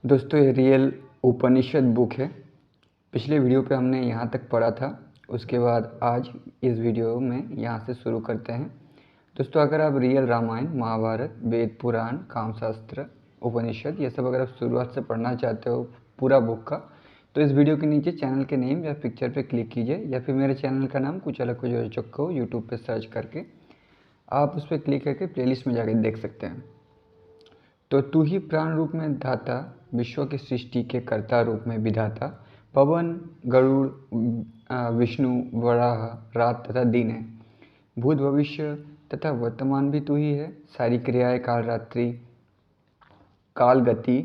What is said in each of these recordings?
दोस्तों ये रियल उपनिषद बुक है। पिछले वीडियो पे हमने यहाँ तक पढ़ा था, उसके बाद आज इस वीडियो में यहाँ से शुरू करते हैं। दोस्तों अगर आप रियल रामायण, महाभारत, वेद पुराण, कामशास्त्र, उपनिषद ये सब अगर आप शुरुआत से पढ़ना चाहते हो पूरा बुक का, तो इस वीडियो के नीचे चैनल के नेम या पिक्चर पे क्लिक कीजिए, या फिर मेरे चैनल का नाम कुछ अलग कुछ रोचक हो यूट्यूब पे सर्च करके आप उस पर क्लिक करके प्लेलिस्ट में जाकर देख सकते हैं। तो तू ही प्राण रूप में धाता, विश्व की सृष्टि के कर्ता रूप में विधाता, पवन, गरुड़, विष्णु, वराह, रात तथा दिन है। भूत, भविष्य तथा वर्तमान भी तू ही है। सारी क्रियाएं काल रात्रि, काल गति,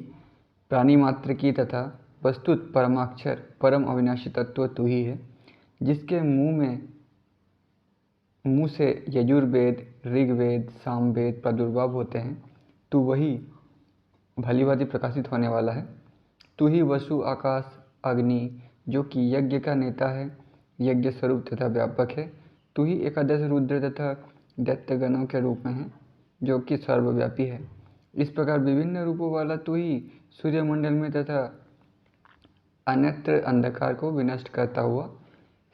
प्राणी मात्र की तथा वस्तुत परमाक्षर परम अविनाशी तत्व तू ही है। जिसके मुँह से यजुर्वेद, ऋग्वेद, सामवेद प्रादुर्भाव होते हैं, तू वही भली भांति प्रकाशित होने वाला है। तू ही वसु, आकाश, अग्नि जो कि यज्ञ का नेता है, यज्ञ स्वरूप तथा व्यापक है। तू ही एकादश रुद्र तथा दैत्यगणों के रूप में है, जो कि सर्वव्यापी है। इस प्रकार विभिन्न रूपों वाला तू ही सूर्यमंडल में तथा अन्यत्र अंधकार को विनष्ट करता हुआ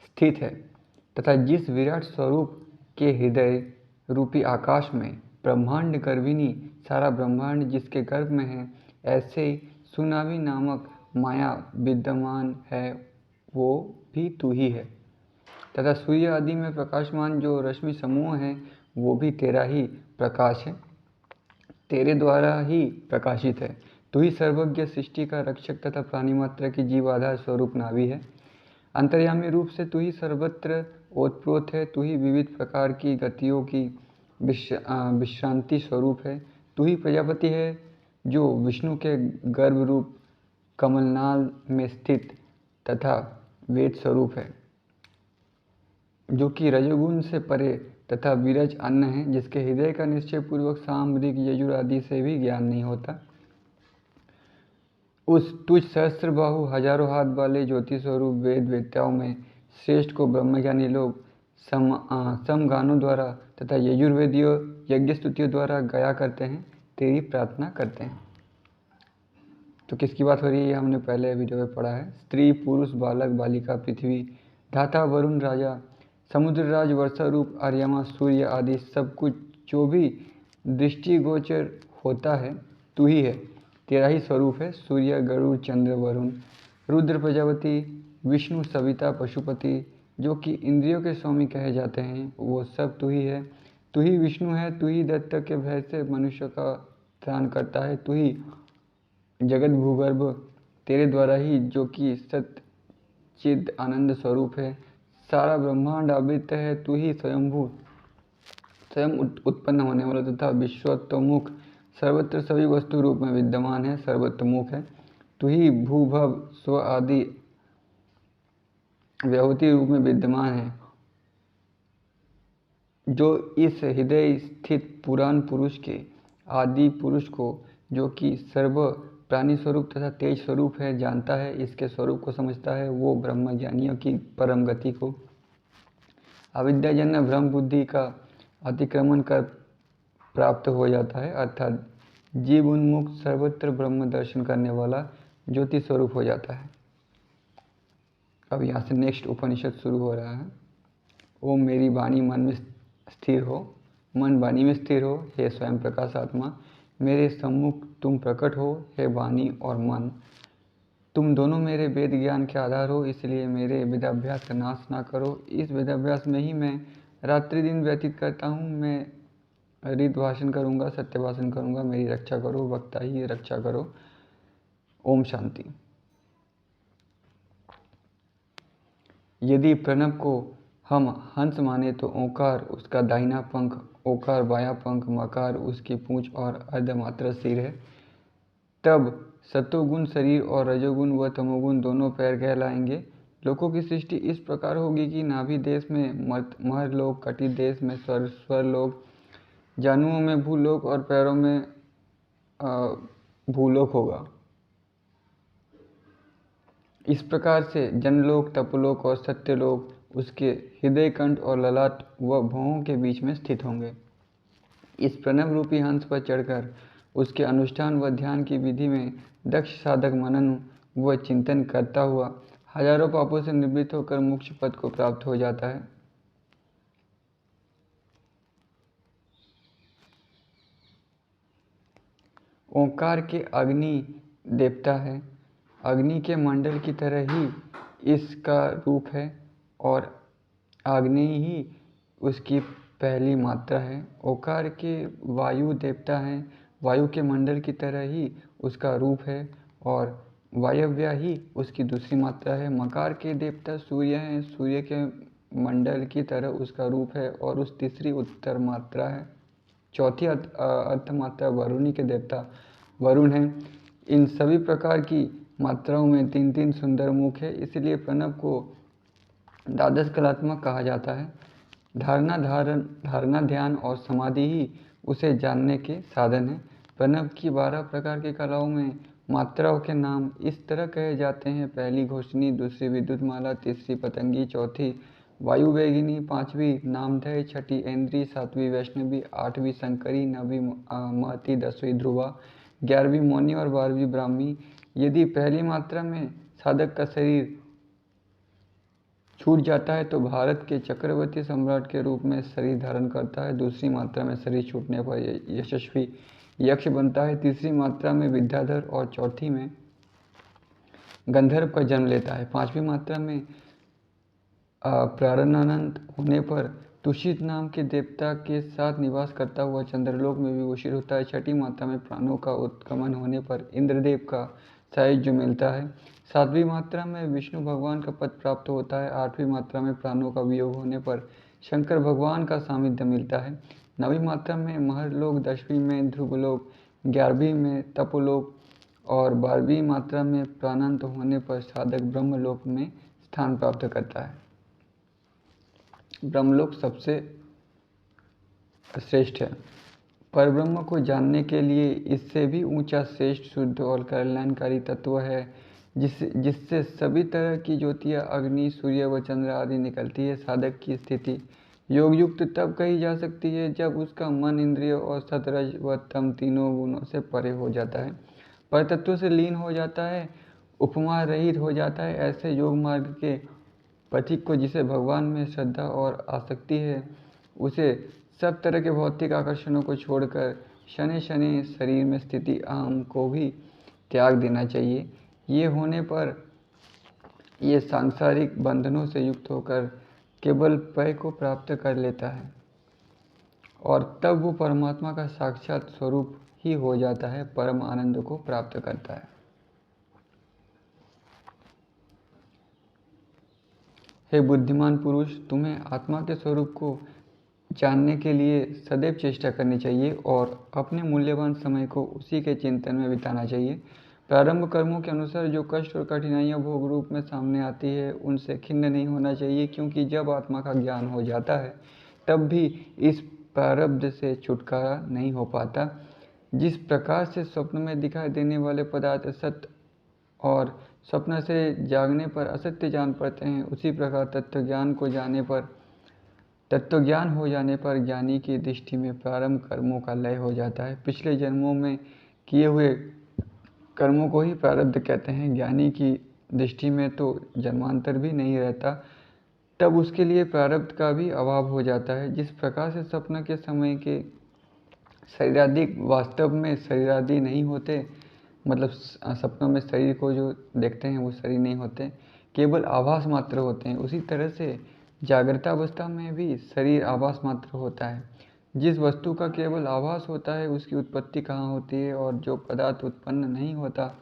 स्थित है, तथा जिस विराट स्वरूप के हृदय रूपी आकाश में ब्रह्मांड गर्भिणी सारा ब्रह्मांड जिसके गर्भ में है, ऐसे सुनामी नामक माया विद्यमान है, वो भी तू ही है। तथा सूर्य आदि में प्रकाशमान जो रश्मि समूह है, वो भी तेरा ही प्रकाश है, तेरे द्वारा ही प्रकाशित है। तू ही सर्वज्ञ, सृष्टि का रक्षक तथा प्राणी मात्र की जीव आधार स्वरूप नाभि है। अंतर्यामी रूप से तू ही सर्वत्र ओतप्रोत है। तू ही विविध प्रकार की गतियों की विश्रांति स्वरूप है। तू ही प्रजापति है, जो विष्णु के गर्भ रूप कमलनाल में स्थित तथा वेद स्वरूप है, जो कि रजोगुण से परे तथा विरज अन्न है, जिसके हृदय का निश्चय पूर्वक साम, ऋग, यजुर आदि से भी ज्ञान नहीं होता। उस तुझ सहस्त्र बाहु हजारों हाथ वाले ज्योति स्वरूप वेद वेत्ताओं में श्रेष्ठ को ब्रह्मज्ञानी लोग समगानों द्वारा तथा यजुर्वेदियों यज्ञ स्तुतियों द्वारा गाया करते हैं, तेरी प्रार्थना करते हैं। तो किसकी बात हो रही है, हमने पहले वीडियो में पढ़ा है। स्त्री, पुरुष, बालक, बालिका, पृथ्वी, धाता, वरुण, राजा, समुद्रराज, वर्षा रूप, आर्यमा, सूर्य आदि सब कुछ जो भी दृष्टिगोचर होता है, तू ही है, तेरा ही स्वरूप है। सूर्य, गरुड़, चंद्र, वरुण, रुद्र, प्रजापति, विष्णु, सविता, पशुपति जो कि इंद्रियों के स्वामी कहे जाते हैं, वो सब तू ही है। तू ही विष्णु है। तू ही दैत्य के भय से मनुष्य का त्राण करता है। तू ही जगत भूगर्भ, तेरे द्वारा ही जो कि सत्य चिद आनंद स्वरूप है, सारा ब्रह्मांड आवृत है। तू ही स्वयंभू, स्वयं उत्पन्न होने वाला तथा विश्वोत्तमुख, सर्वत्र सभी वस्तु रूप में विद्यमान है, सर्वोत्तमुख है। तू ही भूभव स्व आदि व्याहूति रूप में विद्यमान है, जो इस हृदय स्थित पुराण पुरुष के आदि पुरुष को, जो कि सर्व प्राणी स्वरूप तथा तेज स्वरूप है, जानता है, इसके स्वरूप को समझता है, वो ब्रह्मज्ञानियों की परम गति को अविद्याजन्य भ्रम बुद्धि का अतिक्रमण कर प्राप्त हो जाता है, अर्थात जीव उन्मुख सर्वत्र ब्रह्म दर्शन करने वाला ज्योति स्वरूप हो जाता है। अब यहाँ से नेक्स्ट उपनिषद शुरू हो रहा है। ओम मेरी वाणी मन में स्थिर हो, मन वाणी में स्थिर हो, हे स्वयं प्रकाश आत्मा, मेरे सम्मुख तुम प्रकट हो, हे वाणी और मन, तुम दोनों मेरे वेद ज्ञान के आधार हो, इसलिए मेरे वेदाभ्यास का नाश ना करो। इस वेदाभ्यास में ही मैं रात्रि दिन व्यतीत करता हूँ। मैं ऋत भाषण करूँगा, सत्य भाषण करूँगा, मेरी रक्षा करो, वक्ता ही रक्षा करो। ओम शांति। यदि प्रणव को हम हंस माने तो ओंकार उसका दाहिना पंख, ओकार बायां पंख, मकार उसकी पूंछ और अर्धमात्रा सिर है। तब सतोगुण शरीर और रजोगुण व तमोगुण दोनों पैर कहलाएंगे। लोकों की सृष्टि इस प्रकार होगी कि नाभि देश में महरलोक, कटी देश में स्वरलोक, जानुओं में भूलोक और पैरों में भूलोक होगा। इस प्रकार से जनलोक, तपलोक और सत्यलोक उसके हृदय कंठ और ललाट व भौहों के बीच में स्थित होंगे। इस प्रणव रूपी हंस पर चढ़कर उसके अनुष्ठान व ध्यान की विधि में दक्ष साधक मनन व चिंतन करता हुआ हजारों पापों से निवृत्त होकर मोक्ष पद को प्राप्त हो जाता है। ओंकार के अग्नि देवता है। अग्नि के मंडल की तरह ही इसका रूप है और आग्नेय ही उसकी पहली मात्रा है। ओंकार के वायु देवता हैं। वायु के मंडल की तरह ही उसका रूप है और वायव्या ही उसकी दूसरी मात्रा है। मकार के देवता सूर्य हैं। सूर्य के मंडल की तरह उसका रूप है और उस तीसरी उत्तर मात्रा है। चौथी अर्थ मात्रा वरुणी के देवता वरुण हैं। इन सभी प्रकार की मात्राओं में 3-3 सुंदर मुख है, इसलिए प्रणव को द्वादश कलात्मक कहा जाता है। धारणा ध्यान और समाधि ही उसे जानने के साधन है। प्रणव की 12 प्रकार की कलाओं में मात्राओं के नाम इस तरह कहे जाते हैं: पहली घोषणी, दूसरी विद्युत माला, तीसरी पतंगी, चौथी वायु वेगिनी, पांचवी नामधेय, छठी ऐन्द्री, सातवीं वैष्णवी, आठवीं शंकरी, नवीं महती, 10वीं ध्रुवा, 11वीं मौनी और 12वीं ब्राह्मी। यदि पहली मात्रा में साधक का शरीर छूट जाता है तो भारत के चक्रवर्ती सम्राट के रूप में शरीर धारण करता है। दूसरी मात्रा में शरीर छूटने पर यशस्वी यक्ष बनता है। तीसरी मात्रा में विद्याधर और चौथी में गंधर्व का जन्म लेता है। पांचवी मात्रा में प्रारणानंद होने पर तुषित नाम के देवता के साथ निवास करता हुआ चंद्रलोक में विभूषित होता है। छठी मात्रा में प्राणों का उत्गमन होने पर इंद्रदेव का सायुज्य मिलता है। सातवीं मात्रा में विष्णु भगवान का पद प्राप्त होता है। आठवीं मात्रा में प्राणों का वियोग होने पर शंकर भगवान का सामिध्य मिलता है। नवीं मात्रा में महरलोक, 10वीं में ध्रुवलोक, 11वीं में तपोलोक और 12वीं मात्रा में प्राणांत होने पर साधक ब्रह्मलोक में स्थान प्राप्त करता है। ब्रह्मलोक सबसे श्रेष्ठ है। परब्रह्म को जानने के लिए इससे भी ऊंचा, श्रेष्ठ, शुद्ध और कल्याणकारी तत्व है जिससे सभी तरह की ज्योतियाँ अग्नि, सूर्य व चंद्र आदि निकलती है। साधक की स्थिति योग युक्त तब कही जा सकती है जब उसका मन, इंद्रिय और सतरज व तम तीनों गुणों से परे हो जाता है, पर तत्व से लीन हो जाता है, उपमा रहित हो जाता है। ऐसे योग मार्ग के पथिक को, जिसे भगवान में श्रद्धा और आसक्ति है, उसे सब तरह के भौतिक आकर्षणों को छोड़कर शनि शनि शरीर में स्थिति अहम को भी त्याग देना चाहिए। ये होने पर ये सांसारिक बंधनों से युक्त होकर केवल पय को प्राप्त कर लेता है और तब वो परमात्मा का साक्षात स्वरूप ही हो जाता है, परम आनंद को प्राप्त करता है। हे बुद्धिमान पुरुष, तुम्हें आत्मा के स्वरूप को जानने के लिए सदैव चेष्टा करनी चाहिए और अपने मूल्यवान समय को उसी के चिंतन में बिताना चाहिए। प्रारंभ कर्मों के अनुसार जो कष्ट और कठिनाइयाँ भोग रूप में सामने आती है, उनसे खिन्न नहीं होना चाहिए, क्योंकि जब आत्मा का ज्ञान हो जाता है तब भी इस प्रारब्ध से छुटकारा नहीं हो पाता। जिस प्रकार से स्वप्न में दिखाई देने वाले पदार्थ सत्य और स्वप्न से जागने पर असत्य जान पड़ते हैं, उसी प्रकार तत्वज्ञान हो जाने पर ज्ञानी की दृष्टि में प्रारंभ कर्मों का लय हो जाता है। पिछले जन्मों में किए हुए कर्मों को ही प्रारब्ध कहते हैं। ज्ञानी की दृष्टि में तो जन्मांतर भी नहीं रहता, तब उसके लिए प्रारब्ध का भी अभाव हो जाता है। जिस प्रकार से स्वप्न के समय के शरीरादि वास्तव में शरीरादि नहीं होते, मतलब सपनों में शरीर को जो देखते हैं वो शरीर नहीं होते, केवल आभास मात्र होते हैं, उसी तरह से जागृतावस्था में भी शरीर आभास मात्र होता है। जिस वस्तु का केवल आभास होता है उसकी उत्पत्ति कहाँ होती है, और जो पदार्थ उत्पन्न नहीं होता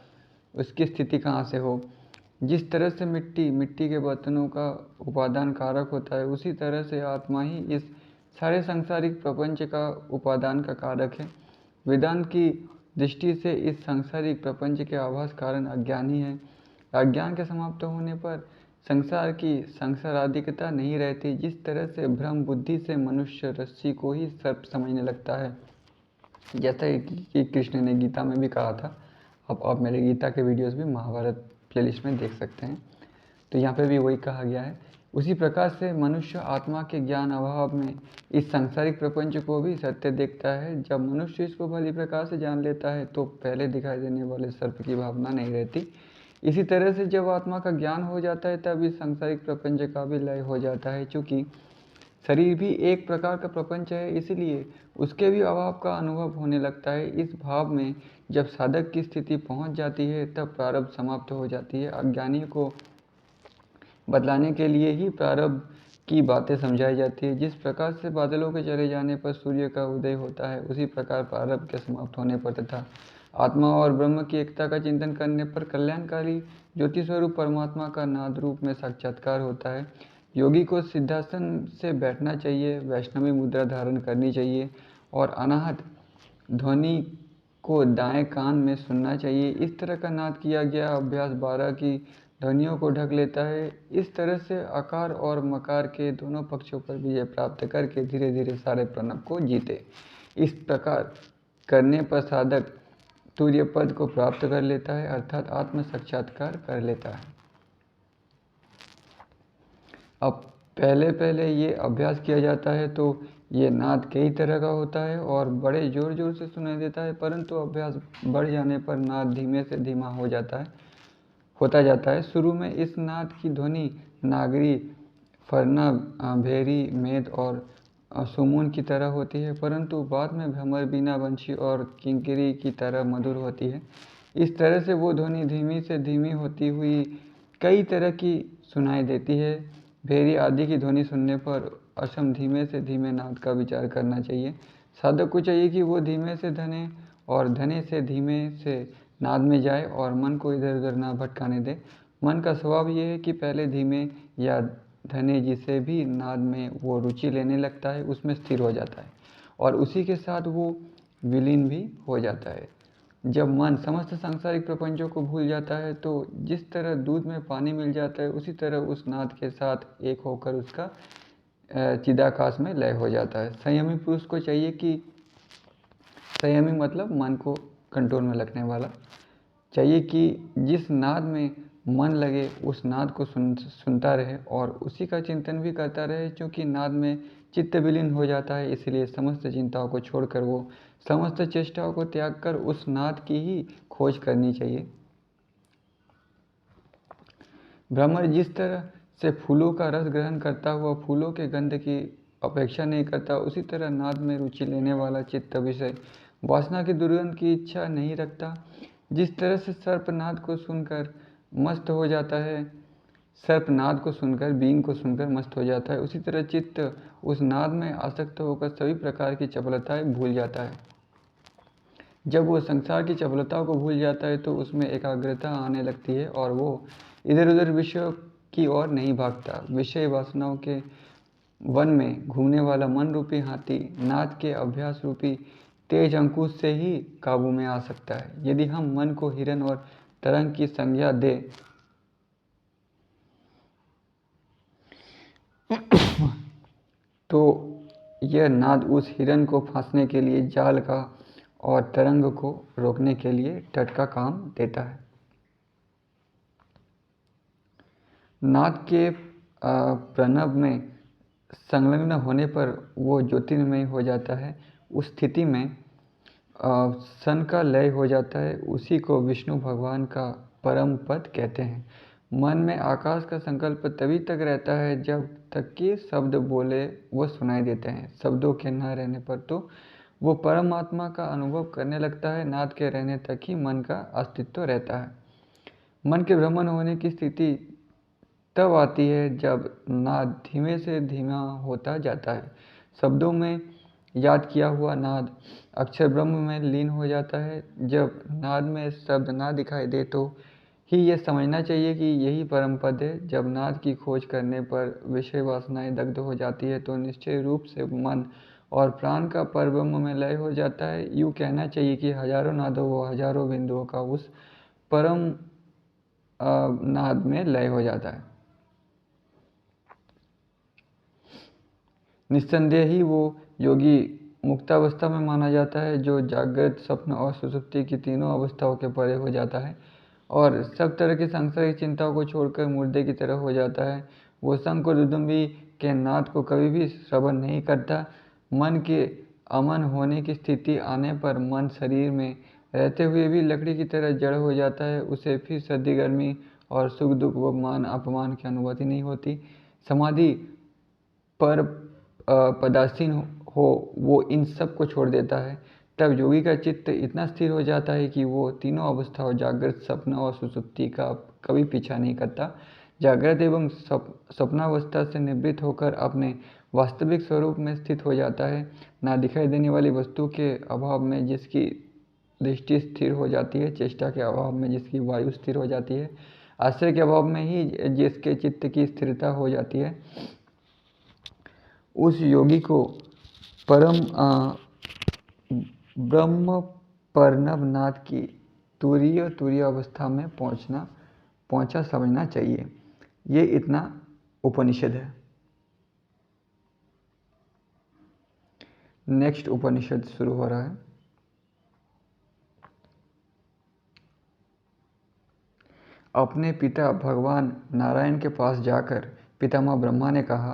उसकी स्थिति कहाँ से हो। जिस तरह से मिट्टी के बर्तनों का उपादान कारक होता है, उसी तरह से आत्मा ही इस सारे सांसारिक प्रपंच का उपादान का कारक है। वेदांत की दृष्टि से इस सांसारिक प्रपंच के आभास कारण अज्ञान ही है। अज्ञान के समाप्त होने पर संसार की सांसाराधिकता नहीं रहती। जिस तरह से भ्रम बुद्धि से मनुष्य रस्सी को ही सर्प समझने लगता है, जैसा कि कृष्ण ने गीता में भी कहा था। अब आप मेरे गीता के वीडियोस भी महाभारत प्लेलिस्ट में देख सकते हैं। तो यहाँ पे भी वही कहा गया है उसी प्रकार से मनुष्य आत्मा के ज्ञान अभाव में इस सांसारिक प्रपंच को भी सत्य देखता है। जब मनुष्य इसको भली प्रकार से जान लेता है तो पहले दिखाई देने वाले सर्प की भावना नहीं रहती। इसी तरह से जब आत्मा का ज्ञान हो जाता है तब इस सांसारिक प्रपंच का भी लय हो जाता है। चूँकि शरीर भी एक प्रकार का प्रपंच है, इसलिए उसके भी अभाव का अनुभव होने लगता है। इस भाव में जब साधक की स्थिति पहुंच जाती है तब प्रारब्ध समाप्त हो जाती है। अज्ञानी को बतलाने के लिए ही प्रारब्ध की बातें समझाई जाती है। जिस प्रकार से बादलों के चले जाने पर सूर्य का उदय होता है, उसी प्रकार प्रारब्ध के समाप्त होने पर तथा आत्मा और ब्रह्म की एकता का चिंतन करने पर कल्याणकारी ज्योति स्वरूप परमात्मा का नाद रूप में साक्षात्कार होता है। योगी को सिद्धासन से बैठना चाहिए, वैष्णवी मुद्रा धारण करनी चाहिए और अनाहत ध्वनि को दाएं कान में सुनना चाहिए। इस तरह का नाद किया गया अभ्यास 12 की ध्वनियों को ढक लेता है। इस तरह से आकार और मकार के दोनों पक्षों पर विजय प्राप्त करके धीरे धीरे सारे प्रणव को जीते। इस प्रकार करने पर साधक तुर्य पद को प्राप्त कर लेता है, अर्थात आत्म साक्षात्कार कर लेता है। अब पहले ये अभ्यास किया जाता है तो ये नाद कई तरह का होता है और बड़े ज़ोर ज़ोर से सुनाई देता है, परंतु अभ्यास बढ़ जाने पर नाद धीमे से धीमा होता जाता है। शुरू में इस नाद की ध्वनि नागरी, फरना, भेरी, मेद और सुमून की तरह होती है, परंतु बाद में भ्रमर, बीना, बंशी और किंकिरी की तरह मधुर होती है। इस तरह से वो ध्वनि धीमी से धीमी होती हुई कई तरह की सुनाई देती है। भेरी आदि की ध्वनि सुनने पर असम धीमे से धीमे नाद का विचार करना चाहिए। साधक को चाहिए कि वो धीमे से धने और धने से धीमे से नाद में जाए और मन को इधर उधर ना भटकाने दे। मन का स्वभाव ये है कि पहले धीमे या धने जिसे भी नाद में वो रुचि लेने लगता है उसमें स्थिर हो जाता है और उसी के साथ वो विलीन भी हो जाता है। जब मन समस्त सांसारिक प्रपंचों को भूल जाता है तो जिस तरह दूध में पानी मिल जाता है, उसी तरह उस नाद के साथ एक होकर उसका चिदाकाश में लय हो जाता है। संयमी पुरुष को चाहिए कि संयमी मतलब मन को कंट्रोल में रखने वाला चाहिए कि जिस नाद में मन लगे उस नाद को सुनता रहे और उसी का चिंतन भी करता रहे। क्योंकि नाद में चित्त विलीन हो जाता है, इसलिए समस्त चिंताओं को छोड़कर वो समस्त चेष्टाओं को त्याग कर उस नाद की ही खोज करनी चाहिए। भ्रमर जिस तरह से फूलों का रस ग्रहण करता हुआ फूलों के गंध की अपेक्षा नहीं करता, उसी तरह नाद में रुचि लेने वाला चित्त विषय वासना की दुर्गंध की इच्छा नहीं रखता। जिस तरह से सर्पनाद को सुनकर मस्त हो जाता है, सर्पनाद को सुनकर, बीन को सुनकर मस्त हो जाता है, उसी तरह चित्त उस नाद में आसक्त होकर सभी प्रकार की चपलताएं भूल जाता है। जब वो संसार की चपलताओं को भूल जाता है तो उसमें एकाग्रता आने लगती है और वो इधर उधर विषयों की ओर नहीं भागता। विषय वासनाओं के वन में घूमने वाला मन रूपी हाथी नाद के अभ्यास रूपी तेज अंकुश से ही काबू में आ सकता है। यदि हम मन को हिरन और तरंग की संज्ञा दें तो यह नाद उस हिरन को फांसने के लिए जाल का और तरंग को रोकने के लिए तट का काम देता है। नाद के प्रणव में संलग्न होने पर वो ज्योतिर्मय हो जाता है। उस स्थिति में सन का लय हो जाता है। उसी को विष्णु भगवान का परम पद कहते हैं। मन में आकाश का संकल्प तभी तक रहता है जब तक कि शब्द बोले वो सुनाई देते हैं। शब्दों के न रहने पर तो वो परमात्मा का अनुभव करने लगता है। नाद के रहने तक ही मन का अस्तित्व रहता है। मन के भ्रमण होने की स्थिति तब आती है जब नाद धीमे से धीमा होता जाता है। शब्दों में याद किया हुआ नाद अक्षर ब्रह्म में लीन हो जाता है। जब नाद में शब्द ना दिखाई दे तो ही ये समझना चाहिए कि यही परम पद है। जब नाद की खोज करने पर विषय वासनाएं दग्ध हो जाती है तो निश्चय रूप से मन और प्राण का परब्रह्म में लय हो जाता है। यूँ कहना चाहिए कि हजारों नादों व हजारों बिंदुओं का उस परम नाद में लय हो जाता है। निस्संदेह ही वो योगी मुक्तावस्था में माना जाता है जो जागृत, स्वप्न और सुषुप्ति की तीनों अवस्थाओं के परे हो जाता है और सब तरह की सांसारिक चिंताओं को छोड़कर मुर्दे की तरह हो जाता है। वो शंख और दुदुम्बी के नाद को कभी भी श्रवण नहीं करता। मन के अमन होने की स्थिति आने पर मन शरीर में रहते हुए भी लकड़ी की तरह जड़ हो जाता है। उसे फिर सर्दी गर्मी और सुख दुख व मान अपमान की अनुभूति नहीं होती। समाधि पर पदासीन हो वो इन सब को छोड़ देता है। तब योगी का चित्त इतना स्थिर हो जाता है कि वो तीनों अवस्थाओं जागृत, स्वप्न और सुषुप्ति का कभी पीछा नहीं करता। जागृत एवं स्वप्नावस्था से निवृत्त होकर अपने वास्तविक स्वरूप में स्थित हो जाता है। ना दिखाई देने वाली वस्तु के अभाव में जिसकी दृष्टि स्थिर हो जाती है, चेष्टा के अभाव में जिसकी वायु स्थिर हो जाती है, आश्रय के अभाव में ही जिसके चित्त की स्थिरता हो जाती है, उस योगी को परम ब्रह्म पर्णव नाथ की तुरीय अवस्था में पहुंचा समझना चाहिए। ये इतना उपनिषद है। नेक्स्ट उपनिषद शुरू हो रहा है। अपने पिता भगवान नारायण के पास जाकर पितामह ब्रह्मा ने कहा,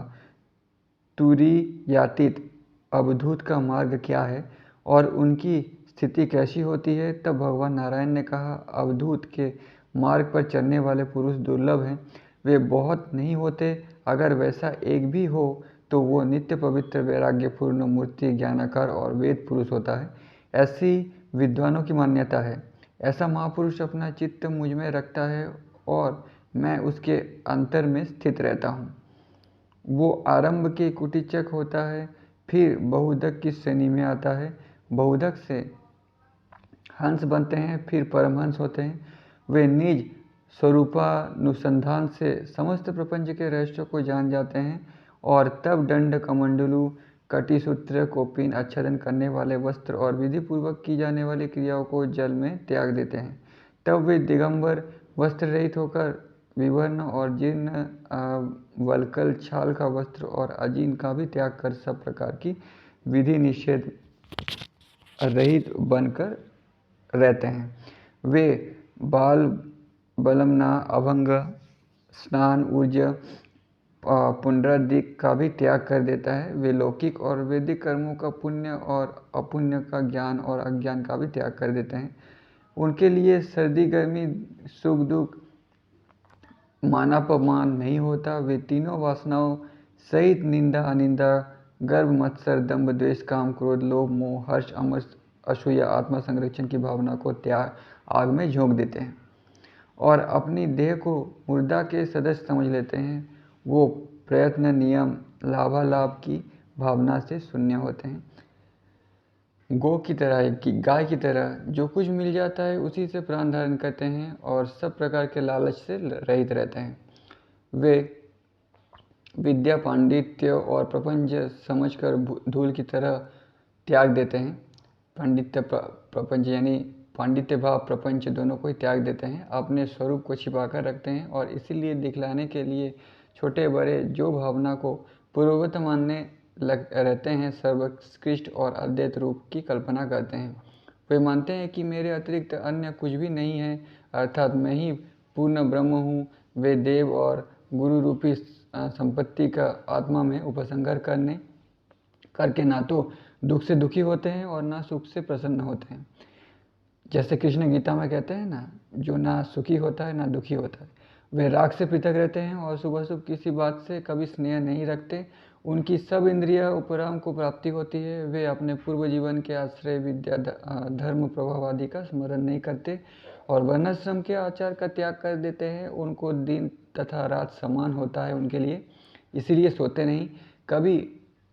तुरीयातीत अवधूत का मार्ग क्या है और उनकी स्थिति कैसी होती है? तब भगवान नारायण ने कहा, अवधूत के मार्ग पर चलने वाले पुरुष दुर्लभ हैं। वे बहुत नहीं होते। अगर वैसा एक भी हो तो वो नित्य पवित्र, वैराग्यपूर्ण, मूर्ति ज्ञानाकार और वेद पुरुष होता है। ऐसी विद्वानों की मान्यता है। ऐसा महापुरुष अपना चित्त मुझ में रखता है और मैं उसके अंतर में स्थित रहता हूँ। वो आरंभ के कुटीचक होता है, फिर बहुधक की श्रेणी में आता है। बहुधक से हंस बनते हैं, फिर परमहंस होते हैं। वे निज स्वरूपानुसंधान से समस्त प्रपंच के रहस्यों को जान जाते हैं और तब दंड, कमंडलू, कटिसूत्र, कौपीन, आच्छादन करने वाले वस्त्र और विधि पूर्वक की जाने वाली क्रियाओं को जल में त्याग देते हैं। तब वे दिगंबर वस्त्र रहित होकर विवर्ण और जीर्ण वल्कल छाल का वस्त्र और अजीन का भी त्याग कर सब प्रकार की विधि निषेध रहित बनकर रहते हैं। वे बाल, बलमना, अभंग, स्नान, ऊर्ज, पुनरादिक का भी त्याग कर देता है। वे लौकिक और वैदिक कर्मों का, पुण्य और अपुण्य का, ज्ञान और अज्ञान का भी त्याग कर देते हैं। उनके लिए सर्दी गर्मी, सुख दुख, मानापमान नहीं होता। वे तीनों वासनाओं सहित निंदा, अनिंदा, गर्व, मत्सर, दंभ, द्वेष, काम, क्रोध, लोभ, मोह, हर्ष, अमर्ष, असूया, आत्मा संरक्षण की भावना को त्याग आग में झोंक देते हैं और अपनी देह को मुर्दा के सदस्य समझ लेते हैं। वो प्रयत्न, नियम, लाभालाभ की भावना से शून्य होते हैं। गौ की तरह, गाय की तरह जो कुछ मिल जाता है उसी से प्राण धारण करते हैं और सब प्रकार के लालच से रहित रहते हैं। वे विद्या, पांडित्य और प्रपंच समझकर धूल की तरह त्याग देते हैं। पांडित्य प्रपंच यानी पांडित्य भाव, प्रपंच दोनों को ही त्याग देते हैं। अपने स्वरूप को छिपा कर रखते हैं और इसीलिए दिखलाने के लिए छोटे बड़े जो भावना को पूर्ववत मानने रहते हैं, सर्वोत्कृष्ट और अद्वैत रूप की कल्पना करते हैं। वे मानते हैं कि मेरे अतिरिक्त अन्य कुछ भी नहीं है, अर्थात मैं ही पूर्ण ब्रह्म हूँ। वे देव और गुरु रूपी संपत्ति का आत्मा में उपसंहार करके ना तो दुख से दुखी होते हैं और ना सुख से प्रसन्न होते हैं। जैसे कृष्ण गीता में कहते हैं ना, जो ना सुखी होता है ना दुखी होता है। वे राग से पृथक रहते हैं और शुभ अशुभ किसी बात से कभी स्नेह नहीं रखते। उनकी सब इंद्रियां उपराम को प्राप्ति होती है। वे अपने पूर्व जीवन के आश्रय, विद्या, धर्म, प्रभाव आदि का स्मरण नहीं करते और वर्णाश्रम के आचार का त्याग कर देते हैं। उनको दिन तथा रात समान होता है उनके लिए, इसीलिए सोते नहीं, कभी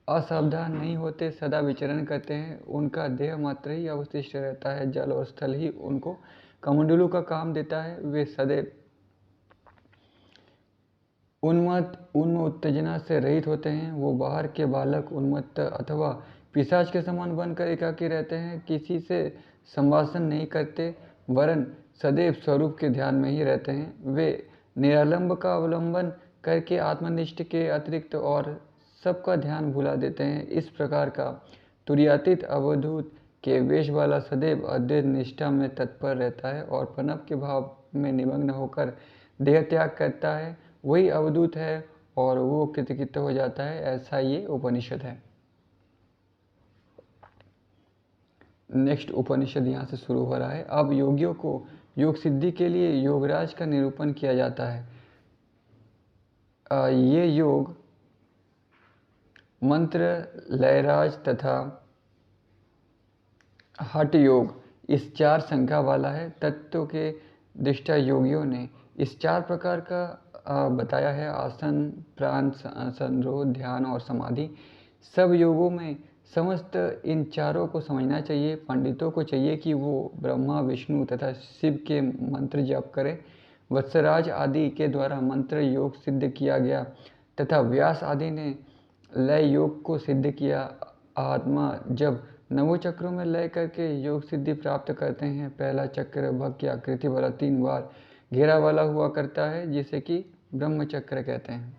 असावधान नहीं होते, सदा विचरण करते हैं। उनका देह मात्र ही अवशिष्ट रहता है, जल और स्थल ही उनको कमंडलू का काम देता है। वे सदैव उन्म उत्तेजना से रहित होते हैं। वो बाहर के बालक, उन्मत्त अथवा पिशाच के समान बनकर एकाकी रहते हैं, किसी से संभाषण नहीं करते, वरन सदैव स्वरूप के ध्यान में ही रहते हैं। वे निरालंब का अवलंबन करके आत्मनिष्ठ के अतिरिक्त और सबका ध्यान भुला देते हैं। इस प्रकार का तुरीयातीत अवधूत के वेश वाला सदैव अद्वैत निष्ठा में तत्पर रहता है और प्रणव के भाव में निमग्न होकर देह त्याग करता है। वही अवधूत है और वो कृतकृत्य हो जाता है, ऐसा ये उपनिषद है। नेक्स्ट उपनिषद यहाँ से शुरू हो रहा है। अब योगियों को योग सिद्धि के लिए योगराज का निरूपण किया जाता है। ये योग मंत्र, लयराज तथा हठ योग इस 4 संख्या वाला है। तत्व के दृष्टा योगियों ने इस 4 प्रकार का बताया है: आसन, प्राण संरोध, ध्यान और समाधि। सब योगों में समस्त इन चारों को समझना चाहिए। पंडितों को चाहिए कि वो ब्रह्मा, विष्णु तथा शिव के मंत्र जप करें। वत्सराज आदि के द्वारा मंत्र योग सिद्ध किया गया तथा व्यास आदि ने लय योग को सिद्ध किया। आत्मा जब नवों चक्रों में लय करके योग सिद्धि प्राप्त करते हैं, पहला चक्र भग की आकृति वाला 3 बार घेरा वाला हुआ करता है, जिसे कि ब्रह्म चक्र कहते हैं।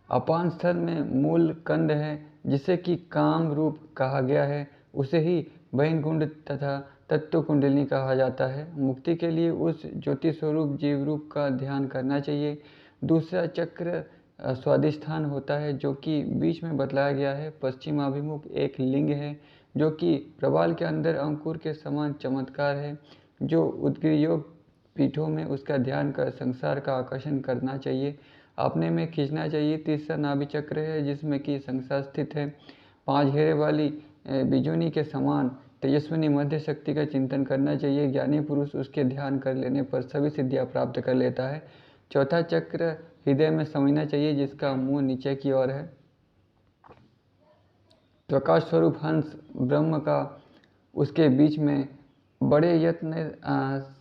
अपान स्थल में मूल कंद है, जिसे कि काम रूप कहा गया है, उसे ही बहिन कुंड तथा तत्व कुंडलिनी कहा जाता है। मुक्ति के लिए उस ज्योति स्वरूप जीव रूप का ध्यान करना चाहिए। दूसरा चक्र स्वादिष्ठान होता है, जो कि बीच में बतलाया गया है। पश्चिमाभिमुख एक लिंग है, जो कि प्रबाल के अंदर अंकुर के समान चमत्कार है, जो उद्ग्र योग पीठों में उसका ध्यान कर संसार का आकर्षण करना चाहिए, अपने में खींचना चाहिए। तीसरा नाभि चक्र है, जिसमें कि संसार स्थित है। 5 घेरे वाली बिजुनी के समान तेजस्विनी मध्य शक्ति का चिंतन करना चाहिए। ज्ञानी पुरुष उसके ध्यान कर लेने पर सभी सिद्धियां प्राप्त कर लेता है। चौथा चक्र हृदय में समझना चाहिए, जिसका मुंह नीचे की ओर है। प्रकाश स्वरूप हंस ब्रह्म का उसके बीच में बड़े यत्न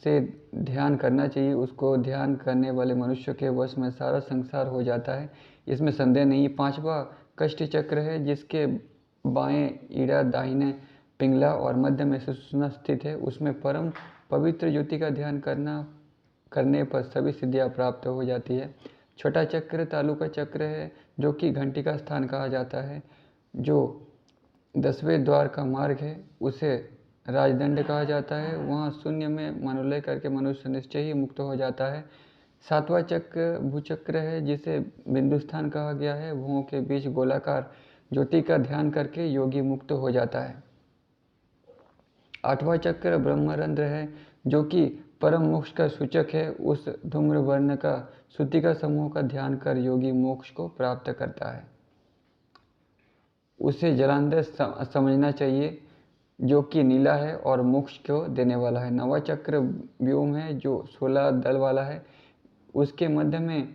से ध्यान करना चाहिए। उसको ध्यान करने वाले मनुष्य के वश में सारा संसार हो जाता है, इसमें संदेह नहीं। 5वां कष्ट चक्र है, जिसके बाएं ईड़ा, दाहिने पिंगला और मध्य में सुषुम्ना स्थित है। उसमें परम पवित्र ज्योति का ध्यान करने पर सभी सिद्धियां प्राप्त हो जाती है। छोटा चक्र तालु का चक्र है, जो कि घंटी का स्थान कहा जाता है, जो 10वें द्वार का मार्ग है। उसे राजदंड कहा जाता है। वहाँ शून्य में मनोलय करके मनुष्य निश्चय ही मुक्त हो जाता है। 7वां चक्र भूचक्र है, जिसे बिंदुस्थान कहा गया है। भुवों के बीच गोलाकार ज्योति का ध्यान करके योगी मुक्त हो जाता है। 8वां चक्र ब्रह्मरंध्र है, जो कि परम मोक्ष का सूचक है। उस धूम्र वर्ण का श्रुति का समूह का ध्यान कर योगी मोक्ष को प्राप्त करता है। उसे जलांधर समझना चाहिए, जो कि नीला है और मोक्ष को देने वाला है। 9वां चक्र व्योम है, जो 16 दल वाला है। उसके मध्य में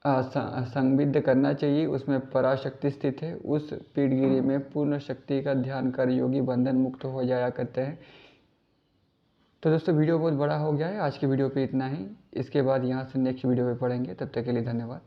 संविद्ध करना चाहिए, उसमें पराशक्ति स्थित है। उस पीठगिरी में पूर्ण शक्ति का ध्यान कर योगी बंधन मुक्त हो जाया करते हैं। तो दोस्तों, वीडियो बहुत बड़ा हो गया है। आज की वीडियो पे इतना ही। इसके बाद यहाँ से नेक्स्ट वीडियो पे पढ़ेंगे। तब तक के लिए धन्यवाद।